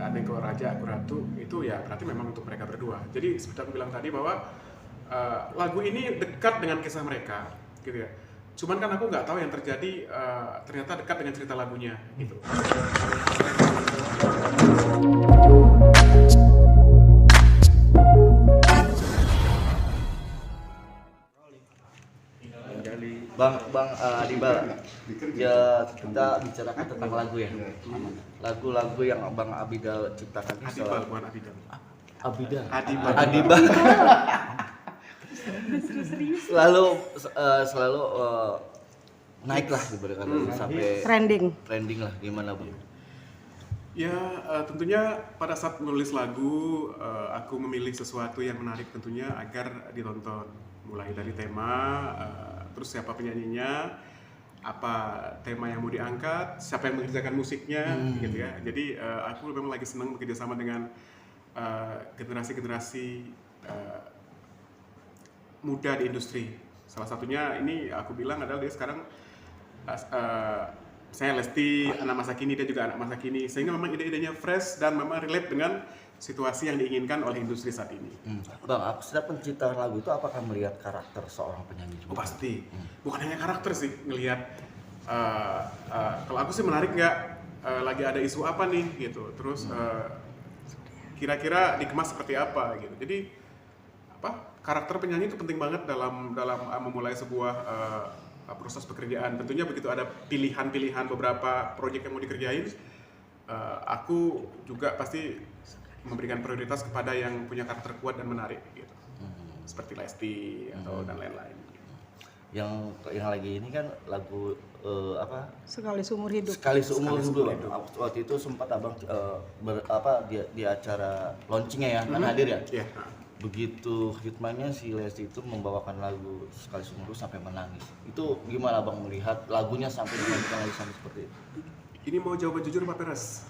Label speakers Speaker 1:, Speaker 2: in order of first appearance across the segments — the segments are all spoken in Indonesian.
Speaker 1: adek kau raja, aku ratu, itu ya berarti memang untuk mereka berdua. Jadi seperti aku bilang tadi bahwa lagu ini dekat dengan kisah mereka, gitu ya. Cuman kan aku nggak tahu yang terjadi ternyata dekat dengan cerita lagunya, gitu.
Speaker 2: Bang Adibal, ya kita bicarakan tentang lagu ya. Lagu-lagu yang Bang Abidal ciptakan itu
Speaker 1: Adibal bukan Abidal.
Speaker 2: Abidal.
Speaker 1: Adibal.
Speaker 2: Selalu naik lah ibaratnya sampai trending lah, gimana Bang?
Speaker 1: Ya tentunya pada saat menulis lagu aku memilih sesuatu yang menarik tentunya agar ditonton, mulai dari tema, terus siapa penyanyinya, apa tema yang mau diangkat, siapa yang mengerjakan musiknya, gitu ya. Jadi aku memang lagi senang bekerja sama dengan generasi-generasi muda di industri. Salah satunya ini aku bilang adalah dia sekarang saya Lesti, anak masa kini, dia juga anak masa kini, sehingga memang ide-idenya fresh dan memang relate dengan situasi yang diinginkan oleh industri saat ini.
Speaker 2: Bang, setiap penciptaan lagu itu apakah melihat karakter seorang penyanyi juga?
Speaker 1: Oh pasti, bukan hanya karakter sih, ngelihat kalau aku sih menarik nggak, lagi ada isu apa nih gitu, terus kira-kira dikemas seperti apa gitu. Jadi karakter penyanyi itu penting banget dalam memulai sebuah proses pekerjaan. Tentunya begitu ada pilihan-pilihan beberapa proyek yang mau dikerjain, aku juga pasti memberikan prioritas kepada yang punya karakter kuat dan menarik gitu. Seperti Lesti atau dan lain-lain.
Speaker 2: Yang lagi ini kan lagu
Speaker 3: Sekali Seumur Hidup.
Speaker 2: Sekali Seumur Hidup. Waktu itu sempat Abang di acara launchingnya ya, kan hadir ya?
Speaker 1: Iya.
Speaker 2: Begitu hikmahnya si Lesti itu membawakan lagu Sekali Seumur Hidup sampai menangis. Itu gimana Bang melihat lagunya sampai dimainkan lagi sampai seperti itu?
Speaker 1: Ini mau jawaban jujur apa peres?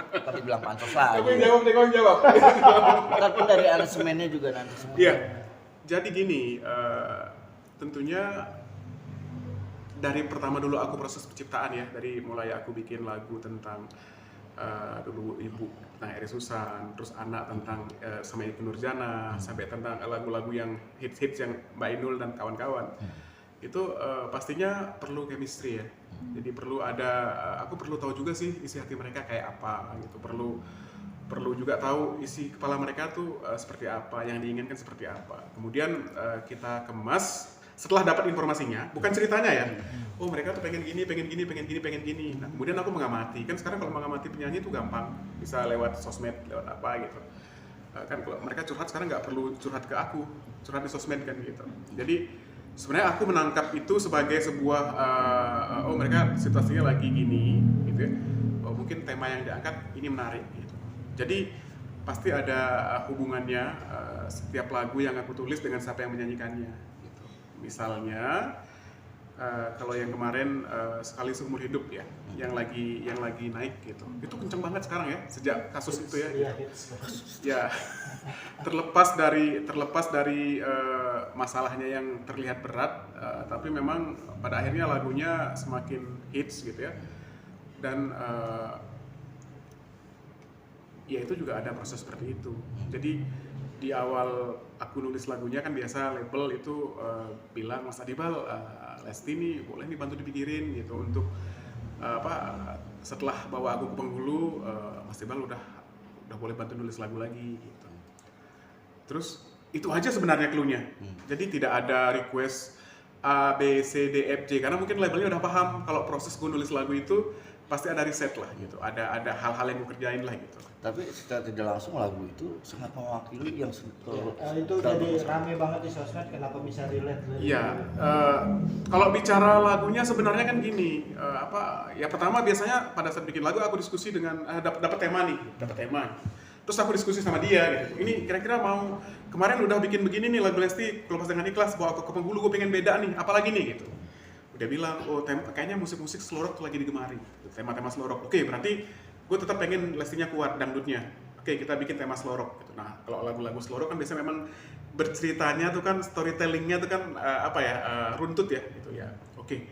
Speaker 2: Tapi bilang pansos lagi.
Speaker 1: Aku yang jawab.
Speaker 2: Ntar pun dari aransemennya juga nanti semua.
Speaker 1: Iya. Jadi gini, tentunya dari pertama dulu aku proses penciptaan ya, dari mulai aku bikin lagu tentang dulu ibu tentang Eri Susan, terus anak tentang sama Ibu Nurjana, sampai tentang lagu-lagu yang hits-hits yang Mbak Inul dan kawan-kawan. Itu pastinya perlu chemistry ya. Jadi perlu ada, aku perlu tahu juga sih isi hati mereka kayak apa gitu. Perlu juga tahu isi kepala mereka tuh seperti apa, yang diinginkan seperti apa. Kemudian kita kemas setelah dapat informasinya, bukan ceritanya ya. Oh mereka tuh pengen gini. Nah kemudian aku mengamati. Kan sekarang kalau mengamati penyanyi itu gampang, bisa lewat sosmed, lewat apa gitu. Kan kalau mereka curhat sekarang nggak perlu curhat ke aku, curhat di sosmed kan gitu. Jadi sebenarnya aku menangkap itu sebagai sebuah oh mereka situasinya lagi gini gitu ya. Oh mungkin tema yang diangkat ini menarik gitu. Jadi pasti ada hubungannya setiap lagu yang aku tulis dengan siapa yang menyanyikannya. Misalnya kalau yang kemarin Sekali Seumur Hidup ya, yang lagi naik gitu, itu kenceng banget sekarang ya sejak kasus itu ya. Ya terlepas dari masalahnya yang terlihat berat, tapi memang pada akhirnya lagunya semakin hits gitu ya, dan ya itu juga ada proses seperti itu. Jadi di awal aku nulis lagunya kan biasa label itu bilang Mas Adibal, Lesti nih boleh nih bantu dipikirin gitu untuk setelah bawa aku ke penghulu, Mas Adibal udah boleh bantu nulis lagu lagi gitu. Terus itu aja sebenarnya clue-nya. Jadi tidak ada request A, B, C, D, F, G karena mungkin labelnya udah paham kalau proses gue nulis lagu itu pasti ada riset lah gitu. Ada hal-hal yang gue kerjain lah gitu.
Speaker 2: Tapi secara tidak langsung lagu itu sangat mewakili yang
Speaker 4: itu jadi rame banget di sosmed, kenapa bisa relate?
Speaker 1: Iya, kalau bicara lagunya sebenarnya kan gini, ya pertama biasanya pada saat bikin lagu aku diskusi dengan dapat tema. Terus aku diskusi sama dia gitu. Ini kira-kira mau kemarin udah bikin begini nih lagu Lesti, Lepas Dengan Ikhlas, bawa aku ke penghulu gue pengen beda nih, apalagi nih gitu. Dia bilang, oh kayaknya musik-musik slorok tuh lagi digemari, tema-tema slorok. Oke, berarti gue tetap pengen Lestinya kuat, dangdutnya. Oke, kita bikin tema slorok gitu. Nah, kalau lagu-lagu slorok kan biasanya memang berceritanya tuh kan, storytellingnya tuh kan runtut ya gitu ya. Oke,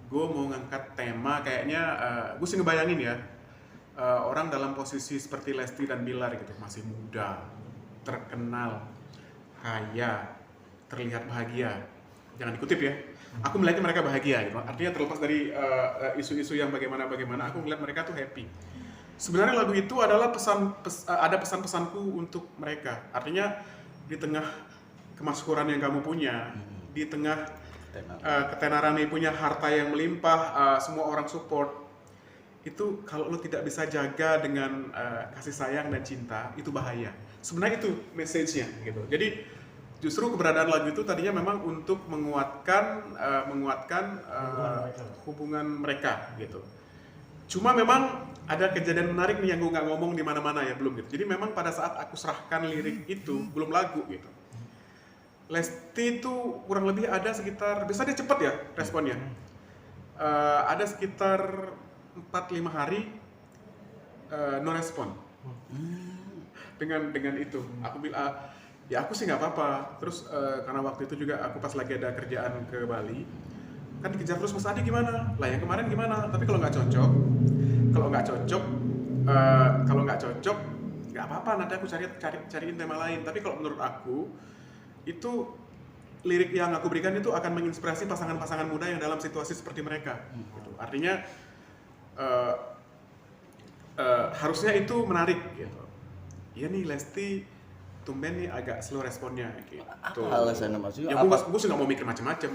Speaker 1: gue mau ngangkat tema kayaknya, gue sih ngebayangin ya, orang dalam posisi seperti Lesti dan Bilar gitu, masih muda, terkenal, kaya, terlihat bahagia. Jangan dikutip ya. Aku melihatnya mereka bahagia gitu. Artinya terlepas dari isu-isu yang bagaimana, aku melihat mereka tuh happy. Sebenarnya lagu itu adalah ada pesan-pesanku untuk mereka. Artinya di tengah kemasyhuran yang kamu punya, di tengah ketenaran yang punya harta yang melimpah, semua orang support. Itu kalau lo tidak bisa jaga dengan kasih sayang dan cinta, itu bahaya. Sebenarnya itu message-nya gitu. Jadi justru keberadaan lagu itu tadinya memang untuk menguatkan hubungan mereka gitu. Cuma memang ada kejadian menarik nih yang gue nggak ngomong di mana-mana ya, belum gitu. Jadi memang pada saat aku serahkan lirik itu, belum lagu gitu. Lesti itu kurang lebih ada sekitar, bisa dia cepet ya responnya. Ada sekitar 4-5 hari no respon. Dengan itu, aku bilang ya aku sih nggak apa-apa. Terus karena waktu itu juga aku pas lagi ada kerjaan ke Bali, kan dikejar terus Mas Adi gimana? Lah yang kemarin gimana? Tapi kalau nggak cocok nggak apa-apa. Nanti aku cariin tema lain. Tapi kalau menurut aku itu lirik yang aku berikan itu akan menginspirasi pasangan-pasangan muda yang dalam situasi seperti mereka. Gitu. Artinya harusnya itu menarik. Gitu. Iya nih Lesti tumben nih agak slow responnya gitu.
Speaker 2: Apa alasannya maksudnya?
Speaker 1: Ya gue sih nggak mau mikir macam-macam.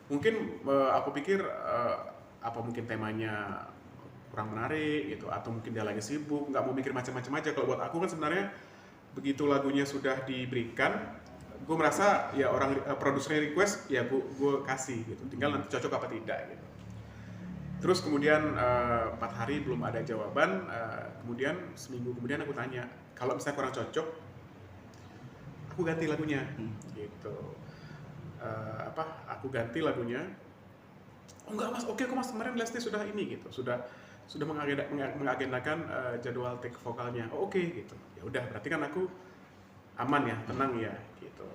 Speaker 1: Mungkin aku pikir apa mungkin temanya kurang menarik gitu, atau mungkin dia lagi sibuk, nggak mau mikir macam-macam aja. Kalau buat aku kan sebenarnya begitu lagunya sudah diberikan, gue merasa ya orang produsernya request ya gue kasih gitu. Tinggal nanti cocok apa tidak gitu. Terus kemudian 4 hari belum ada jawaban, kemudian seminggu kemudian aku tanya, kalau misalnya kurang cocok, aku ganti lagunya, gitu. Aku ganti lagunya. Oh enggak mas, oke kok mas, kemarin Lesti sudah ini gitu, sudah mengagendakan jadwal take vokalnya. Oh oke gitu. Ya udah, berarti kan aku aman ya, tenang ya, gitu.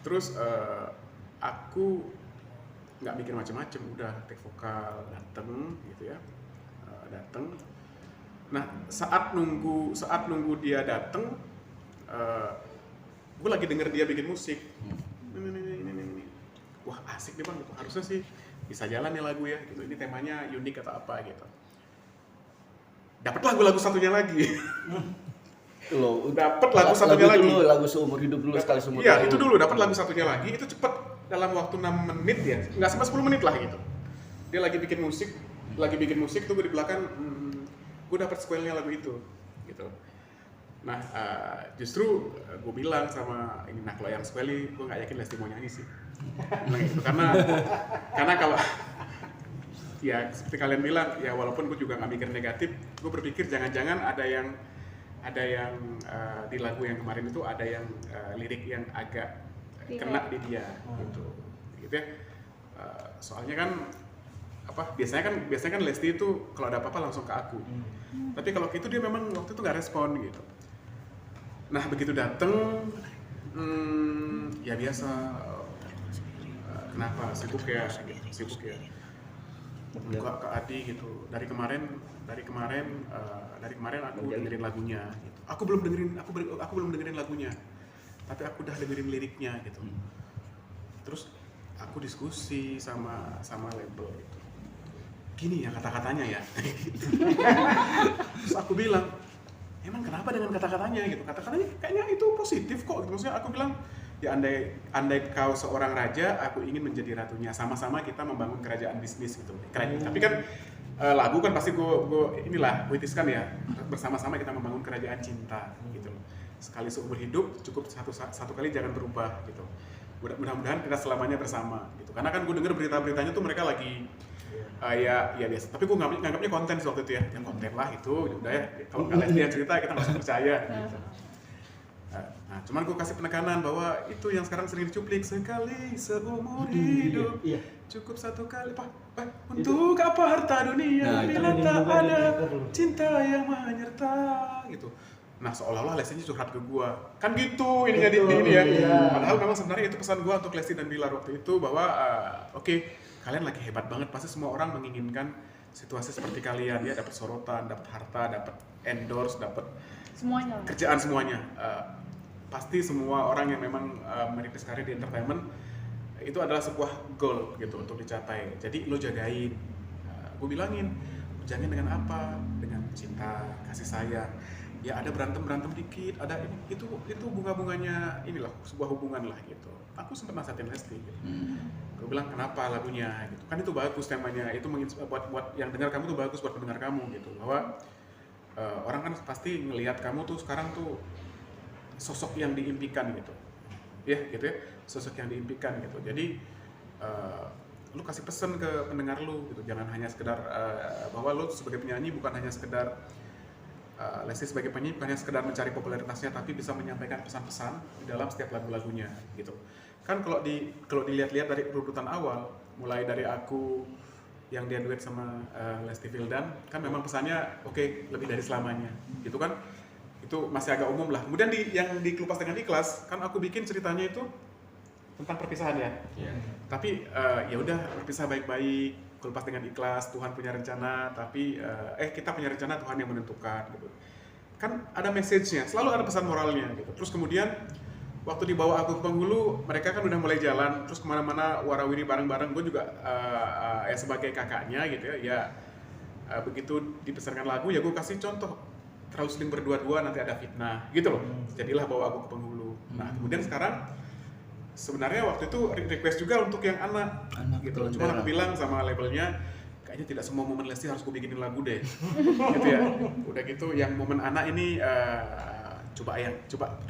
Speaker 1: Terus aku nggak mikir macam-macam, udah take vokal, dateng gitu ya, dateng. Nah saat nunggu dia dateng, gue lagi denger dia bikin musik. Ini. Wah asik nih bang, gitu. Harusnya sih bisa jalan nih lagu ya, gitu. Ini temanya unik atau apa gitu. Dapet lagu satunya lagi.
Speaker 2: Dapat
Speaker 1: lagu satunya lagi.
Speaker 2: Lagu seumur hidup dulu, sekali seumur hidup.
Speaker 1: Iya itu dulu, dapat lagu satunya lagi, itu cepet. Dalam waktu 6 menit ya, nggak sampai 10 menit lah gitu. Dia lagi bikin musik tuh gue di belakang, gue dapat sequelnya lagu itu, gitu. Nah, justru gue bilang sama ini, nah kalau yang sequel gue nggak yakin Lesti mau nyanyi sih. Nah, gitu. Karena kalau ya seperti kalian bilang, ya walaupun gue juga nggak mikir negatif, gue berpikir jangan-jangan ada yang di lagu yang kemarin itu ada yang lirik yang agak kena di dia gitu ya. Soalnya kan biasanya kan Lesti itu kalau ada apa-apa langsung ke aku. Tapi kalau itu dia memang waktu itu nggak respon gitu. Nah begitu dateng, ya biasa, kenapa sibuk ya enggak ke Adi gitu. Dari kemarin aku dengerin lagunya gitu. Aku belum dengerin lagunya, tapi aku udah dengerin liriknya gitu. Terus aku diskusi sama label gitu. Gini ya kata-katanya ya. Terus aku bilang, emang kenapa dengan kata-katanya gitu? Kata-katanya kayaknya itu positif kok gitu. Maksudnya aku bilang, ya andai kau seorang raja, aku ingin menjadi ratunya. Sama-sama kita membangun kerajaan bisnis gitu. Tapi kan lagu kan pasti gue puitiskan ya. Bersama-sama kita membangun kerajaan cinta gitu. Sekali seumur hidup, cukup satu kali jangan berubah gitu. Mudah-mudahan kita selamanya bersama gitu. Karena kan gue denger berita-beritanya tuh mereka lagi ya biasa. Tapi gue nganggapnya konten waktu itu ya. Yang konten lah itu, udah ya. Kalau nggak Lesti yang cerita kita nggak usah percaya gitu. Nah, cuman gue kasih penekanan bahwa itu yang sekarang sering dicuplik, sekali seumur hidup, cukup satu kali. Untuk apa harta dunia bila tak ada cinta yang menyerta gitu. Nah seolah-olah Lesti curhat ke gue, kan gitu ininya di ini ya. Padahal memang sebenarnya itu pesan gue untuk Lesti dan Bilar waktu itu bahwa oke, kalian lagi hebat banget, pasti semua orang menginginkan situasi seperti kalian ya, dapat sorotan, dapat harta, dapat endorse, dapat
Speaker 5: Semuanya.
Speaker 1: kerjaan semuanya. Pasti semua orang yang memang merintis karir di entertainment itu adalah sebuah goal gitu untuk dicapai. Jadi lo jagain. Gue bilangin, jagain dengan apa? Dengan cinta, kasih sayang. Ya ada berantem dikit, ada itu bunga-bunganya inilah sebuah hubungan lah gitu. Aku sempat nasihatin Lesti gitu. Gue bilang kenapa lagunya gitu. Kan itu bagus temanya, itu buat yang dengar kamu tuh bagus buat pendengar kamu gitu. Bahwa orang kan pasti ngelihat kamu tuh sekarang tuh sosok yang diimpikan gitu. Ya gitu ya, sosok yang diimpikan gitu. Jadi lu kasih pesan ke pendengar lu gitu. Jangan hanya sekedar bahwa lu sebagai penyanyi bukan hanya sekedar Lesti sebagai penyanyi bukan hanya sekedar mencari popularitasnya, tapi bisa menyampaikan pesan-pesan di dalam setiap lagu-lagunya gitu. Kan kalau dilihat-lihat dari urutan awal, mulai dari aku yang dia duet sama Lesti Vildan, kan memang pesannya oke, lebih dari selamanya gitu kan. Itu masih agak umum lah. Kemudian yang di Kelupas dengan Ikhlas, kan aku bikin ceritanya itu tentang perpisahan ya. Tapi ya udah berpisah baik-baik, kelupas dengan ikhlas, Tuhan punya rencana, tapi kita punya rencana, Tuhan yang menentukan gitu. Kan ada message-nya, selalu ada pesan moralnya gitu. Terus kemudian waktu dibawa aku ke Penghulu, mereka kan udah mulai jalan, terus kemana-mana warawiri bareng-bareng. Gue juga sebagai kakaknya gitu ya, begitu dipesankan lagu ya gue kasih contoh, terlalu sering berdua-dua nanti ada fitnah gitu loh. Jadilah bawa aku ke Penghulu. Nah kemudian sekarang sebenarnya waktu itu request juga untuk yang anak gitu. Cuma aku bilang sama labelnya, kayaknya tidak semua momen Lesti harus gue bikinin lagu deh. Gitu ya. Udah gitu yang momen anak ini coba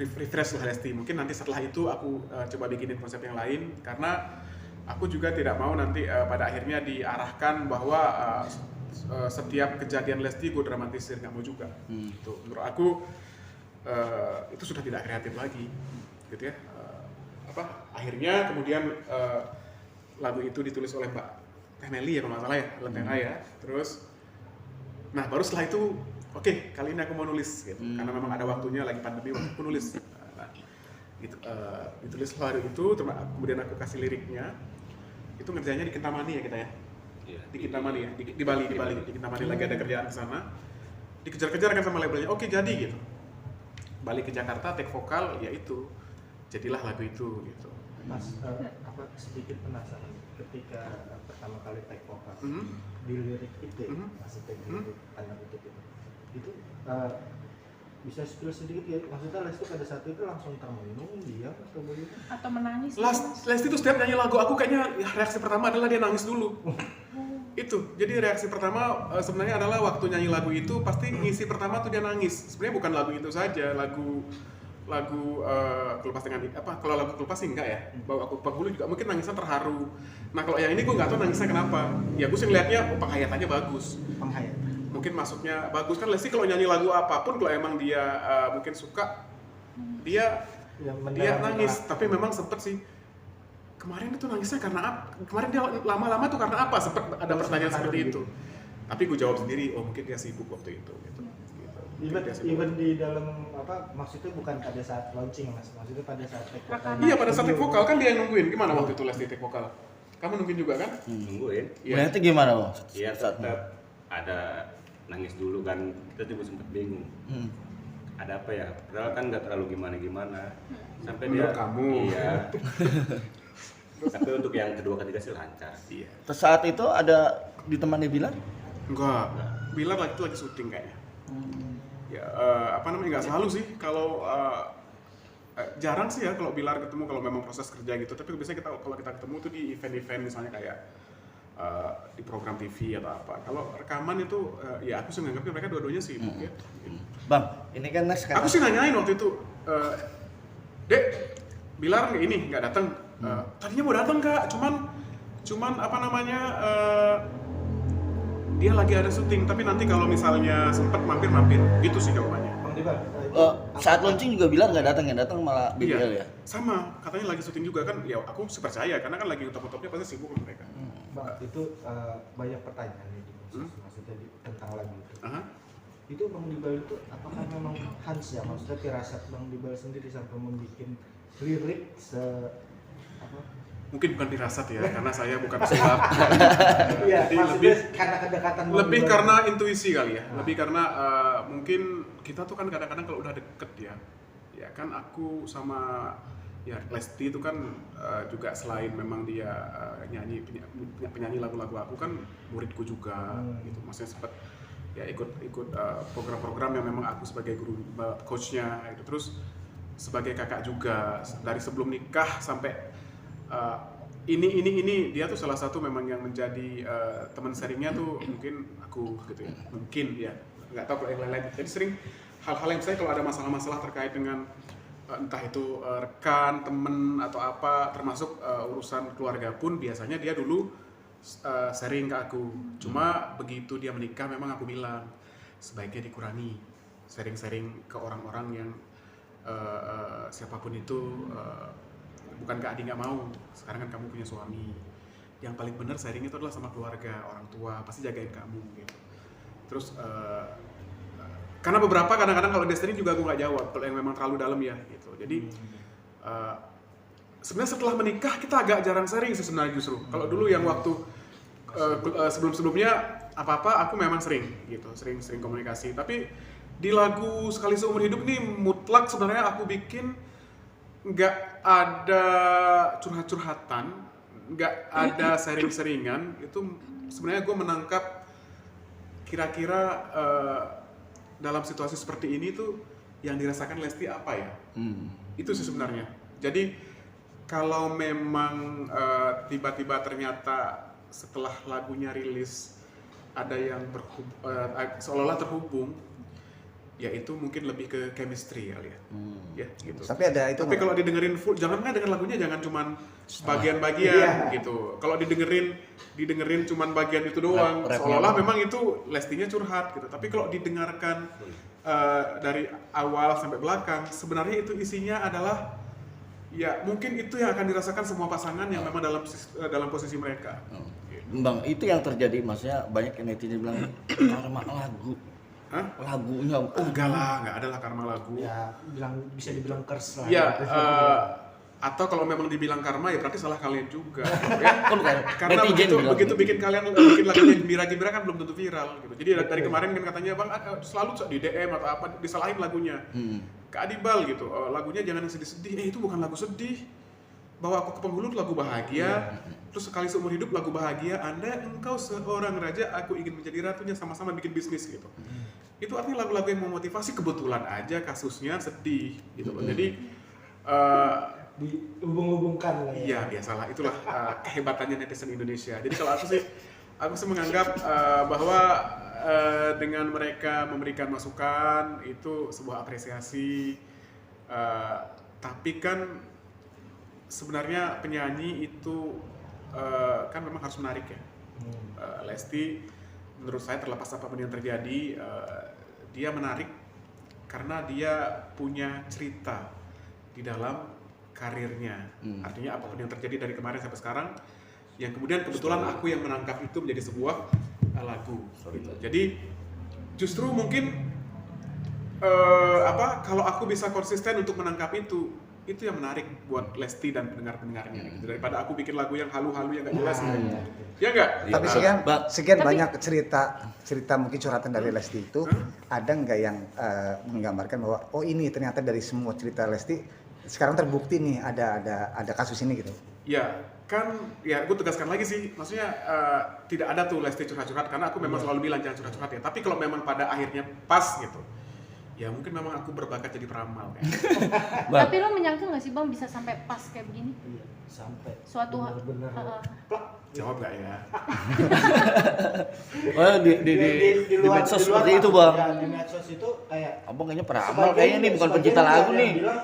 Speaker 1: refresh lah Lesti. Mungkin nanti setelah itu aku coba bikinin konsep yang lain, karena aku juga tidak mau nanti pada akhirnya diarahkan bahwa setiap kejadian Lesti gue dramatisir, nggak mau juga. Gitu. Menurut aku itu sudah tidak kreatif lagi, gitu ya. Akhirnya kemudian lagu itu ditulis oleh Mbak Teh Meli ya kalau nggak salah ya, Lentera ya. Terus, nah baru setelah itu, oke, kali ini aku mau nulis gitu, karena memang ada waktunya, lagi pandemi waktu aku nulis. Nah, gitu, ditulis lagu itu, kemudian aku kasih liriknya. Itu ngerjainnya di Kintamani ya kita ya. Di Kintamani ya, di Bali, di Kintamani lagi ada kerjaan ke sana. Dikejar-kejar kan sama labelnya, oke jadi gitu. Balik ke Jakarta, take vokal, ya itu. Jadilah lagu itu gitu.
Speaker 4: Mas, sedikit penasaran ketika pertama kali take vokal di lirik itu, maksudnya di lirik tanda kutip itu bisa spill sedikit ya, maksudnya Lesti pada saat itu langsung termenung, diam atau begitu?
Speaker 5: Atau menangis?
Speaker 1: Lesti itu setiap nyanyi lagu aku kayaknya reaksi pertama adalah dia nangis dulu. Itu, jadi reaksi pertama sebenarnya adalah waktu nyanyi lagu itu pasti ngisi pertama tuh dia nangis. Sebenarnya bukan lagu itu saja, lagu Kelupas dengan kalau lagu Kelupas sih enggak ya, bawa aku Penghulu juga mungkin nangisnya terharu. Nah kalau yang ini gue nggak tahu nangisnya kenapa. Ya gue sih ngeliatnya penghayatannya bagus, mungkin masuknya bagus kan. Lesti kalau nyanyi lagu apapun kalau emang dia mungkin suka, dia nangis. Tapi memang sempet sih kemarin itu nangisnya karena apa? Kemarin dia lama-lama tuh karena apa? Sempet ada pertanyaan seperti itu. Tapi gue jawab sendiri, oh mungkin dia sibuk waktu itu gitu.
Speaker 4: Even di dalam maksudnya bukan pada saat launching mas, maksudnya pada saat take vokal.
Speaker 1: Iya pada saat take vokal kan dia yang nungguin. Gimana waktu itu Lesti take vokal? Kamu nungguin juga kan?
Speaker 6: Nungguin.
Speaker 2: Iya. Itu gimana bang?
Speaker 6: Iya tetap ada nangis dulu kan, kita juga sempat bingung. Ada apa ya? Padahal kan nggak terlalu gimana-gimana. Sampai
Speaker 1: menurut
Speaker 6: dia.
Speaker 1: Kamu.
Speaker 6: Iya. Sampai untuk yang kedua ketiga sih lancar.
Speaker 1: Iya.
Speaker 2: Terus saat itu ada ditemani Bilar?
Speaker 1: Enggak. Bilar lagi syuting kayaknya. Ya nggak selalu sih. Kalau jarang sih ya kalau Bilar ketemu kalau memang proses kerja gitu. Tapi biasanya kalau kita ketemu tuh di event-event misalnya kayak di program TV atau apa. Kalau rekaman itu ya aku sih nganggapnya mereka dua-duanya sibuk ya.
Speaker 2: Bang, ini kan sekarang.
Speaker 1: Aku sih nanyain waktu itu, Dek, Bilar nggak datang. Tadinya mau datang Kak, cuman dia lagi ada syuting, tapi nanti kalau misalnya sempet mampir gitu sih jawabannya.
Speaker 4: Bang Dibar,
Speaker 2: Saat launching juga Bilar nggak datang malah BBL ya?
Speaker 1: Sama, katanya lagi syuting juga kan, ya aku sih percaya karena kan lagi top-topnya pasti sibuk mereka.
Speaker 4: Bang, itu banyak pertanyaan nih, maksudnya tentang lagu itu. Itu Bang Dibar itu apakah memang Hans ya, maksudnya firasat Bang Dibar sendiri sampai membuat lirik
Speaker 1: mungkin bukan dirasat ya, karena saya bukan pesulap.
Speaker 4: Iya,
Speaker 1: Jadi
Speaker 4: maksudnya karena kedekatan
Speaker 1: lebih
Speaker 4: Bang
Speaker 1: karena
Speaker 4: Iqbal.
Speaker 1: intuisi kali ya, lebih karena mungkin kita tuh kan kadang-kadang kalau udah deket ya kan aku sama ya Lesti itu kan juga selain memang dia penyanyi lagu-lagu aku kan muridku juga gitu, maksudnya sempat ya ikut program-program yang memang aku sebagai guru coachnya gitu, terus sebagai kakak juga dari sebelum nikah sampai ini dia tuh salah satu memang yang menjadi teman sharingnya tuh mungkin aku gitu ya, mungkin ya nggak tahu kalau yang lain-lain. Jadi sering hal-hal yang saya kalau ada masalah-masalah terkait dengan entah itu rekan, temen atau apa, termasuk urusan keluarga pun biasanya dia dulu sharing ke aku. Cuma begitu dia menikah memang aku bilang sebaiknya dikurangi sharing-sharing ke orang-orang yang siapapun itu. Bukan Kak Adi nggak mau, sekarang kan kamu punya suami, yang paling benar sharing itu adalah sama keluarga, orang tua, pasti jagain kamu gitu. Terus karena beberapa kadang-kadang kalau Destiny juga aku nggak jawab kalau yang memang terlalu dalam ya gitu. Jadi sebenarnya setelah menikah kita agak jarang sharing sebenarnya justru. Kalau dulu yang waktu sebelum-sebelumnya apa-apa aku memang sering gitu, sering komunikasi. Tapi di lagu Sekali Seumur Hidup nih mutlak sebenarnya aku bikin nggak ada curhat-curhatan, nggak ada sharing-sharingan. Itu sebenarnya gue menangkap kira-kira dalam situasi seperti ini tuh yang dirasakan Lesti apa ya? Itu sih sebenarnya. Jadi kalau memang tiba-tiba ternyata setelah lagunya rilis ada yang seolah-olah terhubung, ya itu mungkin lebih ke chemistry kali ya, ya gitu.
Speaker 5: Tapi ada itu.
Speaker 1: Tapi kalau didengerin full, jangan kan denger lagunya jangan cuman bagian-bagian gitu. Kalau didengerin cuman bagian itu doang, seolah-olah memang itu Lestinya curhat gitu. Tapi kalau didengarkan dari awal sampai belakang, sebenarnya itu isinya adalah ya mungkin itu yang akan dirasakan semua pasangan yang memang dalam posisi mereka.
Speaker 2: Bang, itu yang terjadi, maksudnya banyak yang netizen bilang karma lagu.
Speaker 1: Hah?
Speaker 2: Lagunya
Speaker 1: Enggak lah, enggak ada lah karma lagu.
Speaker 4: Ya, bisa dibilang curse lah.
Speaker 1: Ya,
Speaker 4: gitu.
Speaker 1: atau kalau memang dibilang karma ya berarti salah kalian juga. Ya.
Speaker 2: kan bukan
Speaker 1: Karena
Speaker 2: netizen
Speaker 1: begitu bikin lagunya gembira-gembira kan belum tentu viral gitu. Jadi dari kemarin kan katanya Bang selalu di DM atau apa disalahin lagunya. Kak Adibal gitu, lagunya jangan yang sedih-sedih. Itu bukan lagu sedih. Bawa aku ke penghulu lagu bahagia. Terus Sekali Seumur Hidup lagu bahagia. Engkau seorang raja, aku ingin menjadi ratunya, sama-sama bikin bisnis gitu. Itu artinya lagu-lagu yang memotivasi, kebetulan aja kasusnya sedih gitu. Jadi
Speaker 4: dihubung-hubungkan lah ya.
Speaker 1: iya biasalah, itulah kehebatannya netizen Indonesia. Jadi kalau aku sih menganggap bahwa dengan mereka memberikan masukan itu sebuah apresiasi. Tapi kan sebenarnya penyanyi itu kan memang harus menarik ya. Lesti menurut saya terlepas apapun yang terjadi, dia menarik karena dia punya cerita di dalam karirnya. Artinya apapun yang terjadi dari kemarin sampai sekarang, yang kemudian kebetulan aku yang menangkap itu menjadi sebuah lagu. Jadi justru mungkin kalau aku bisa konsisten untuk menangkap itu yang menarik buat Lesti dan pendengar-pendengarnya gitu. Daripada aku bikin lagu yang halu-halu yang gak jelas gitu. Ya enggak?
Speaker 5: Tapi sekian banyak cerita mungkin curhatan dari Lesti itu, ada nggak yang menggambarkan bahwa oh ini ternyata dari semua cerita Lesti sekarang terbukti nih ada kasus ini gitu?
Speaker 1: Ya kan, ya gue tegaskan lagi sih, maksudnya tidak ada tuh Lesti curhat-curhat karena aku memang selalu bilang jangan curhat-curhat ya. Tapi kalau memang pada akhirnya pas gitu, ya mungkin memang aku berbakat jadi peramal kan.
Speaker 7: Tapi lo menyangka nggak sih Bang bisa sampai pas kayak begini?
Speaker 4: Iya, sampai
Speaker 7: Suatu
Speaker 4: benar-benar
Speaker 1: Jawab gak ya?
Speaker 2: Oh, di medsos seperti itu Bang.
Speaker 4: Ya, di medsos itu kayak
Speaker 2: Abang kayaknya peramal, kayaknya nih bukan pencinta lagu nih.
Speaker 4: Bilang,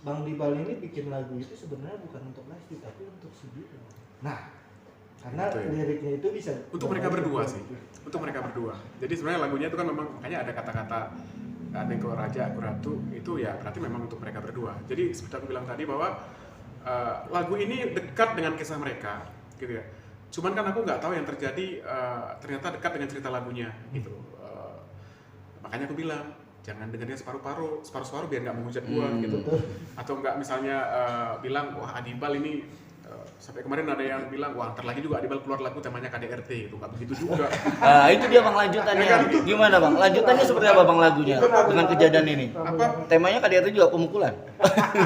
Speaker 4: Bang Dibal ini bikin lagu itu sebenarnya bukan untuk Lesti tapi untuk si Dibal. Nah, karena
Speaker 1: Gitu ya.
Speaker 4: liriknya itu bisa
Speaker 1: Untuk mereka berdua sih. Untuk mereka berdua. Jadi sebenarnya lagunya itu kan memang makanya ada kata-kata engkau raja, aku ratu, itu ya berarti memang untuk mereka berdua. Jadi seperti aku bilang tadi bahwa lagu ini dekat dengan kisah mereka, gitu ya. Cuman kan aku nggak tahu yang terjadi ternyata dekat dengan cerita lagunya, gitu. Makanya aku bilang jangan dengarnya separuh-separuh biar nggak menghujat gua gitu. Atau nggak misalnya bilang wah Adibal ini sampai kemarin ada yang bilang wah ntar lagi juga Adibal keluar lagu temanya KDRT itu nggak begitu juga.
Speaker 2: Nah, itu dia Bang lanjutannya. Gimana Bang? Lanjutannya seperti apa Bang lagunya dengan kejadian ini?
Speaker 1: Apa?
Speaker 2: Temanya KDRT juga pemukulan.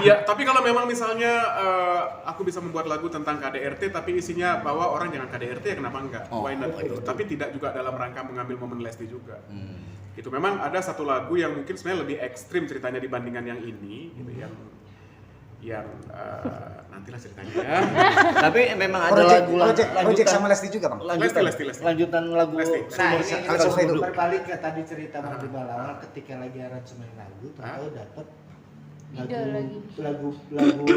Speaker 1: Iya, tapi kalau memang misalnya aku bisa membuat lagu tentang KDRT tapi isinya bahwa orang jangan KDRT ya kenapa enggak? Why not gitu. Tapi tidak juga dalam rangka mengambil momen Lesti juga. Gitu. Memang ada satu lagu yang mungkin sebenarnya lebih ekstrim ceritanya dibandingkan yang ini gitu yang nantilah ceritanya ya.
Speaker 2: Tapi memang ada lagu
Speaker 5: project sama Lesti juga Bang.
Speaker 1: Lesti.
Speaker 2: Lanjutan lagu
Speaker 1: Lesti.
Speaker 2: Sumur
Speaker 5: Kalau Sumur Hidup.
Speaker 4: berbalik ke tadi cerita Bang Adibal awal ketika lagi aransemen lagu tahu dapat lagu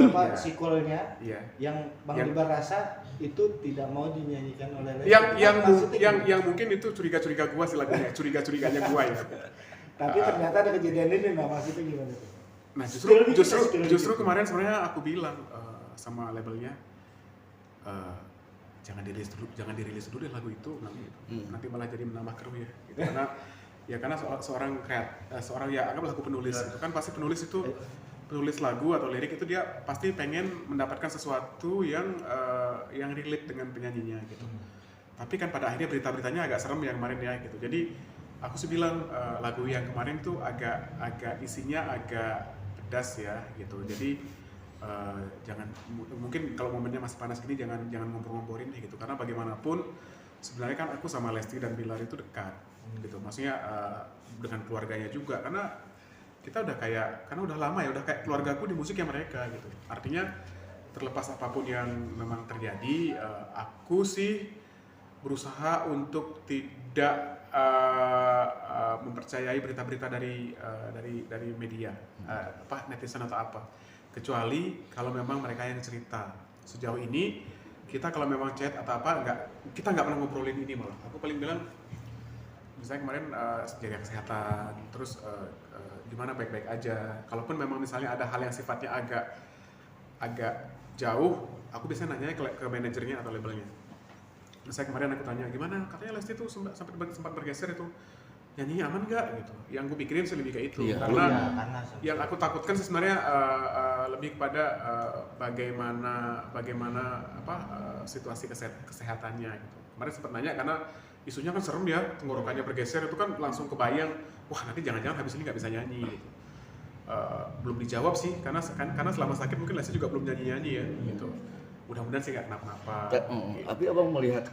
Speaker 4: apa sequelnya yang Bang Adibal rasa itu tidak mau dinyanyikan oleh Lesti.
Speaker 1: Yang mungkin itu curiga-curiga gua sih lagunya, curiga-curiganya gua ya.
Speaker 4: Tapi ternyata ada kejadian ini, nah maksudnya gimana tuh?
Speaker 1: Nah justru kemarin sebenarnya aku bilang sama labelnya jangan dirilis dulu deh lagu itu, nanti malah jadi menambah keruh ya. Gitu. Karena seorang ya anggaplah aku penulis itu kan pasti penulis lagu atau lirik itu dia pasti pengen mendapatkan sesuatu yang relate dengan penyanyinya gitu. Tapi kan pada akhirnya berita-beritanya agak serem yang kemarin ya gitu. Jadi aku sih bilang lagu yang kemarin tuh agak isinya agak pedas ya gitu. Jadi jangan mungkin kalau momennya masih panas gini jangan ngompor-ngomporin deh gitu. Karena bagaimanapun sebenarnya kan aku sama Lesti dan Bilar itu dekat gitu. Maksudnya dengan keluarganya juga karena kita karena udah lama ya udah kayak keluargaku di musik ya mereka gitu. Artinya terlepas apapun yang memang terjadi, aku sih berusaha untuk tidak mempercayai berita-berita dari media, netizen atau apa. Kecuali kalau memang mereka yang cerita. Sejauh ini kita kalau memang chat atau apa kita nggak pernah ngobrolin ini malah. Aku paling bilang misalnya kemarin jaga kesehatan, terus gimana baik-baik aja. Kalaupun memang misalnya ada hal yang sifatnya agak jauh, aku biasanya nanya ke manajernya atau labelnya. Misalnya kemarin aku tanya gimana, katanya Lesti tuh sempat bergeser itu nyanyi aman nggak gitu. Yang aku pikirin sih lebih kayak itu, karena yang aku takutkan sih sebenarnya lebih kepada bagaimana situasi kesehatannya gitu. Kemarin sempat nanya karena isunya kan serem ya, tenggorokannya bergeser itu kan langsung kebayang, wah nanti jangan-jangan habis ini nggak bisa nyanyi gitu. Belum dijawab sih karena selama sakit mungkin Lesti juga belum nyanyi ya gitu. Mudah-mudahan sih nggak kenapa-napa.
Speaker 2: Tapi abang melihat